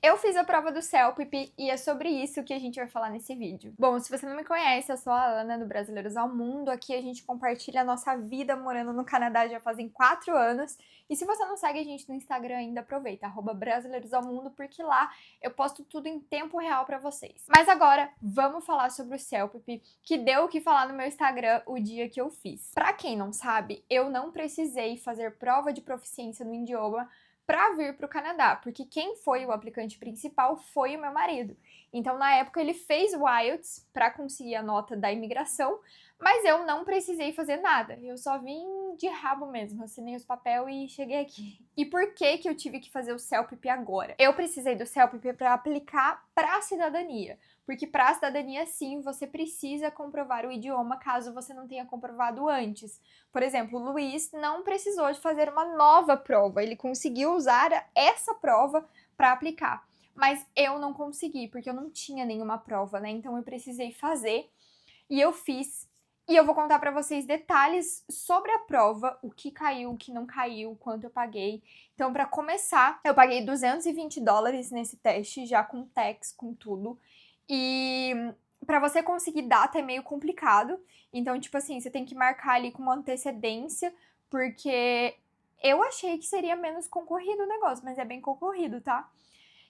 Eu fiz a prova do CELPIP e é sobre isso que a gente vai falar nesse vídeo. Bom, se você não me conhece, eu sou a Ana do Brasileiros ao Mundo. Aqui a gente compartilha a nossa vida morando no Canadá já fazem 4 anos. E se você não segue a gente no Instagram ainda, aproveita, @Brasileiros ao Mundo, porque lá eu posto tudo em tempo real pra vocês. Mas agora, vamos falar sobre o CELPIP, que deu o que falar no meu Instagram o dia que eu fiz. Pra quem não sabe, eu não precisei fazer prova de proficiência no idioma para vir para o Canadá, porque quem foi o aplicante principal foi o meu marido. Então, na época, ele fez o IELTS para conseguir a nota da imigração, mas eu não precisei fazer nada. Eu só vim de rabo mesmo, assinei os papéis e cheguei aqui. E por que que eu tive que fazer o CELPIP agora? Eu precisei do CELPIP para aplicar para a cidadania. Porque para a cidadania, sim, você precisa comprovar o idioma caso você não tenha comprovado antes. Por exemplo, o Luiz não precisou de fazer uma nova prova, ele conseguiu usar essa prova para aplicar. Mas eu não consegui, porque eu não tinha nenhuma prova, né? Então eu precisei fazer e eu fiz. E eu vou contar para vocês detalhes sobre a prova, o que caiu, o que não caiu, quanto eu paguei. Então, para começar, eu paguei $220 nesse teste, já com tax, com tudo. E para você conseguir data é meio complicado. Então, tipo assim, você tem que marcar ali com uma antecedência, porque eu achei que seria menos concorrido o negócio, mas é bem concorrido, tá?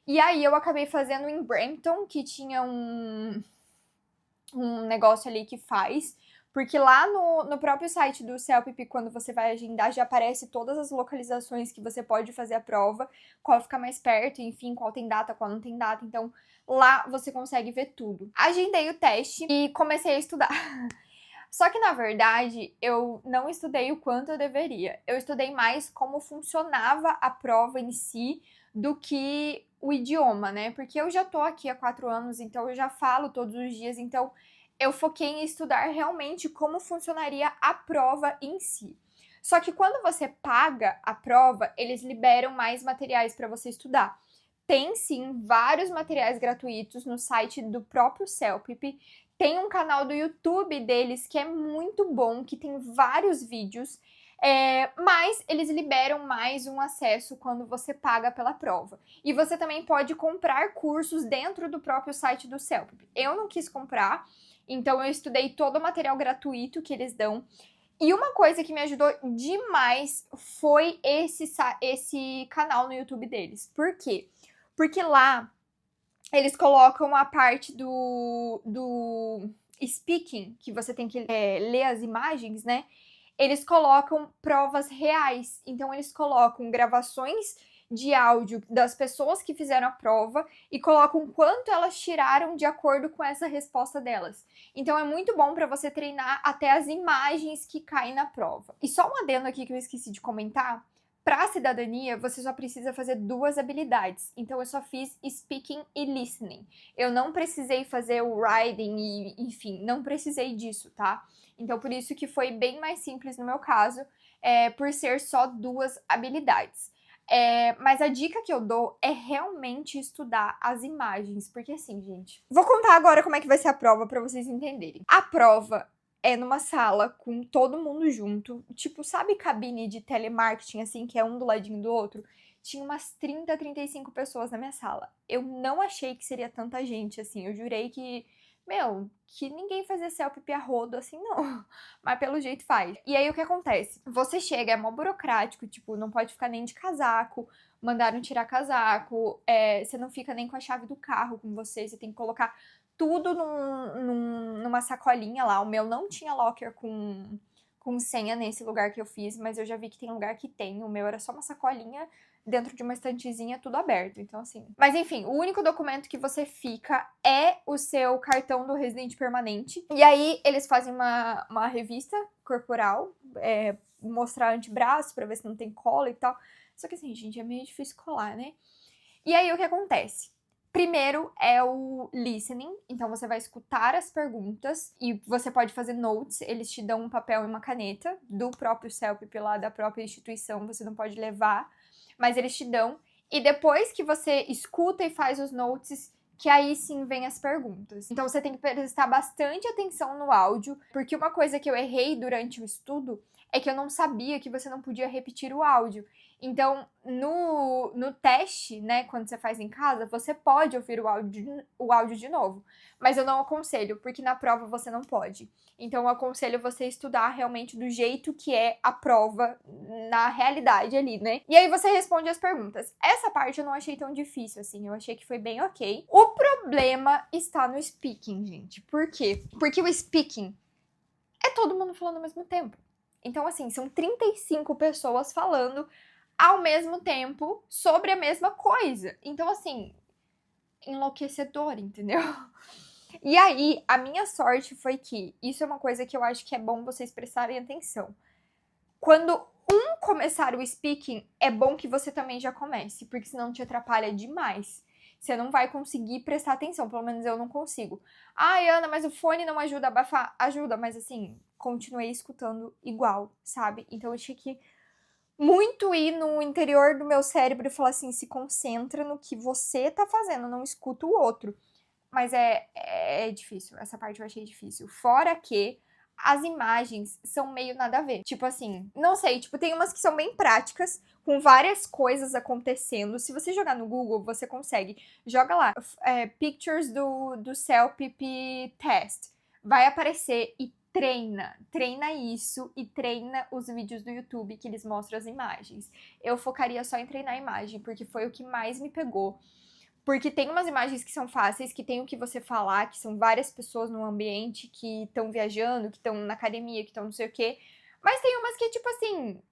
E aí eu acabei fazendo em Brampton, que tinha um negócio ali que faz, porque lá no próprio site do CELPIP, quando você vai agendar, já aparece todas as localizações que você pode fazer a prova, qual fica mais perto, enfim, qual tem data, qual não tem data, então lá você consegue ver tudo. Agendei o teste e comecei a estudar. Só que, na verdade, eu não estudei o quanto eu deveria. Eu estudei mais como funcionava a prova em si do que o idioma, né? Porque eu já tô aqui há 4 anos, então eu já falo todos os dias, então eu foquei em estudar realmente como funcionaria a prova em si. Só que quando você paga a prova, eles liberam mais materiais para você estudar. Tem sim vários materiais gratuitos no site do próprio CELPIP. Tem um canal do YouTube deles que é muito bom, que tem vários vídeos, mas eles liberam mais um acesso quando você paga pela prova. E você também pode comprar cursos dentro do próprio site do CELPIP. Eu não quis comprar, então eu estudei todo o material gratuito que eles dão. E uma coisa que me ajudou demais foi esse canal no YouTube deles. Por quê? Porque lá eles colocam a parte do speaking, que você tem que ler as imagens, né? Eles colocam provas reais. Então, eles colocam gravações de áudio das pessoas que fizeram a prova e colocam quanto elas tiraram de acordo com essa resposta delas. Então, é muito bom para você treinar até as imagens que caem na prova. E só um adendo aqui que eu esqueci de comentar. Para a cidadania, você só precisa fazer 2 habilidades. Então, eu só fiz speaking e listening. Eu não precisei fazer o writing e, enfim, não precisei disso, tá? Então, por isso que foi bem mais simples no meu caso, por ser só 2 habilidades. Mas a dica que eu dou é realmente estudar as imagens, porque assim, gente... Vou contar agora como é que vai ser a prova para vocês entenderem. A prova é numa sala com todo mundo junto. Tipo, sabe cabine de telemarketing, assim, que é um do ladinho do outro? Tinha umas 30, 35 pessoas na minha sala. Eu não achei que seria tanta gente, assim. Eu jurei que, que ninguém fazia CELPIP a rodo, assim, não. Mas pelo jeito faz. E aí, o que acontece? Você chega, é mó burocrático, tipo, não pode ficar nem de casaco. Mandaram tirar casaco. Você não fica nem com a chave do carro com você. Você tem que colocar tudo numa sacolinha lá. O meu não tinha locker com senha nesse lugar que eu fiz, mas eu já vi que tem lugar que tem. O meu era só uma sacolinha dentro de uma estantezinha, tudo aberto. Então, assim... Mas, enfim, o único documento que você fica é o seu cartão do residente permanente. E aí, eles fazem uma revista corporal, mostrar antebraço pra ver se não tem cola e tal. Só que, assim, gente, é meio difícil colar, né? E aí, o que acontece? Primeiro é o listening, então você vai escutar as perguntas e você pode fazer notes, eles te dão um papel e uma caneta do próprio CELPIP lá, da própria instituição, você não pode levar, mas eles te dão. E depois que você escuta e faz os notes, que aí sim vem as perguntas. Então você tem que prestar bastante atenção no áudio, porque uma coisa que eu errei durante o estudo é que eu não sabia que você não podia repetir o áudio. Então, no teste, né, quando você faz em casa, você pode ouvir o áudio de novo. Mas eu não aconselho, porque na prova você não pode. Então, eu aconselho você estudar realmente do jeito que é a prova na realidade ali, né? E aí você responde as perguntas. Essa parte eu não achei tão difícil, assim. Eu achei que foi bem ok. O problema está no speaking, gente. Por quê? Porque o speaking é todo mundo falando ao mesmo tempo. Então, assim, são 35 pessoas falando ao mesmo tempo sobre a mesma coisa. Então, assim, enlouquecedor, entendeu? E aí, a minha sorte foi que isso é uma coisa que eu acho que é bom vocês prestarem atenção. Quando um começar o speaking, é bom que você também já comece, porque senão te atrapalha demais. Você não vai conseguir prestar atenção, pelo menos eu não consigo. Ai, Ana, mas o fone não ajuda a abafar. Ajuda, mas assim, continuei escutando igual, sabe? Então eu tinha que muito ir no interior do meu cérebro e falar assim, se concentra no que você tá fazendo, não escuta o outro. Mas é difícil, essa parte eu achei difícil. Fora que as imagens são meio nada a ver. Tipo assim, não sei, tipo, tem umas que são bem práticas, com várias coisas acontecendo. Se você jogar no Google, você consegue. Joga lá, pictures do CELPIP test. Vai aparecer e treina isso e treina os vídeos do YouTube que eles mostram as imagens. Eu focaria só em treinar a imagem, porque foi o que mais me pegou. Porque tem umas imagens que são fáceis, que tem o que você falar, que são várias pessoas no ambiente que estão viajando, que estão na academia, que estão não sei o quê. Mas tem umas que é tipo assim,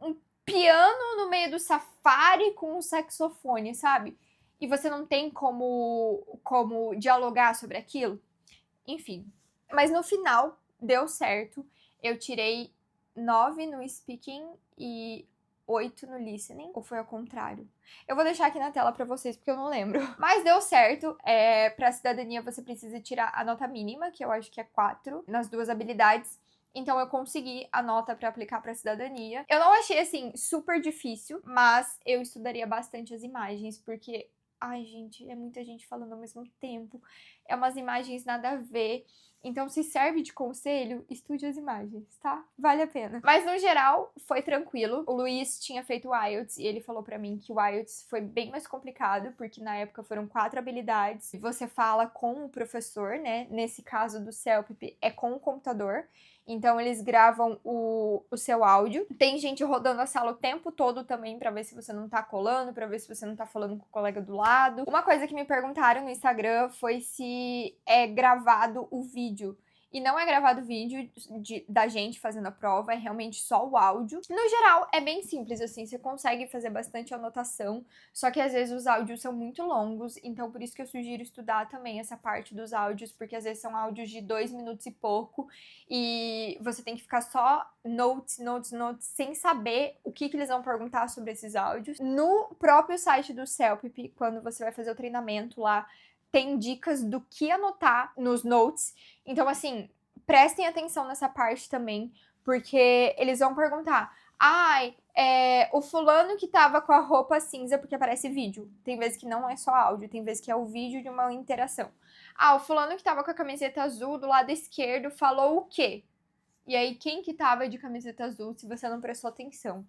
um piano no meio do safari com um saxofone, sabe? E você não tem como dialogar sobre aquilo. Enfim. Mas no final, deu certo. Eu tirei 9 no speaking e 8 no listening, ou foi ao contrário? Eu vou deixar aqui na tela pra vocês, porque eu não lembro. Mas deu certo. Pra cidadania, você precisa tirar a nota mínima, que eu acho que é 4, nas duas habilidades. Então eu consegui a nota pra aplicar pra cidadania. Eu não achei, assim, super difícil, mas eu estudaria bastante as imagens, porque... Ai, gente, é muita gente falando ao mesmo tempo. É umas imagens nada a ver. Então, se serve de conselho, estude as imagens, tá? Vale a pena. Mas, no geral, foi tranquilo. O Luiz tinha feito o IELTS e ele falou pra mim que o IELTS foi bem mais complicado, porque na época foram 4 habilidades. Você fala com o professor, né? Nesse caso do CELPIP, é com o computador. Então, eles gravam o seu áudio. Tem gente rodando a sala o tempo todo também pra ver se você não tá colando, pra ver se você não tá falando com o colega do lado. Uma coisa que me perguntaram no Instagram foi se é gravado o vídeo. E não é gravado o vídeo da gente fazendo a prova, é realmente só o áudio. No geral, é bem simples, assim, você consegue fazer bastante anotação, só que às vezes os áudios são muito longos, então por isso que eu sugiro estudar também essa parte dos áudios, porque às vezes são áudios de 2 minutos e pouco, e você tem que ficar só notes, sem saber o que eles vão perguntar sobre esses áudios. No próprio site do CELPIP, quando você vai fazer o treinamento lá, tem dicas do que anotar nos notes. Então, assim, prestem atenção nessa parte também, porque eles vão perguntar: ai, o fulano que tava com a roupa cinza, porque aparece vídeo. Tem vezes que não é só áudio, tem vezes que é o vídeo de uma interação. Ah, o fulano que tava com a camiseta azul do lado esquerdo falou o quê? E aí, quem que tava de camiseta azul, se você não prestou atenção?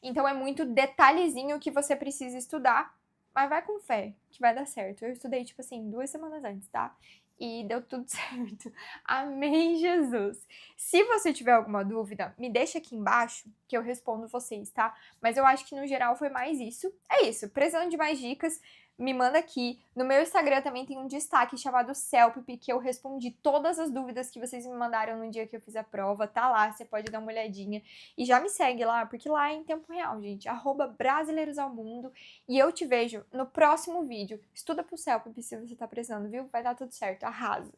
Então, é muito detalhezinho que você precisa estudar, mas vai com fé, que vai dar certo. Eu estudei, tipo assim, 2 semanas antes, tá? E deu tudo certo. Amém, Jesus! Se você tiver alguma dúvida, me deixa aqui embaixo que eu respondo vocês, tá? Mas eu acho que no geral foi mais isso. É isso, precisando de mais dicas, me manda aqui. No meu Instagram também tem um destaque chamado CELPIP, que eu respondi todas as dúvidas que vocês me mandaram no dia que eu fiz a prova. Tá lá, você pode dar uma olhadinha. E já me segue lá, porque lá é em tempo real, gente. @brasileirosalmundo. E eu te vejo no próximo vídeo. Estuda pro CELPIP se você tá precisando, viu? Vai dar tudo certo. Arrasa!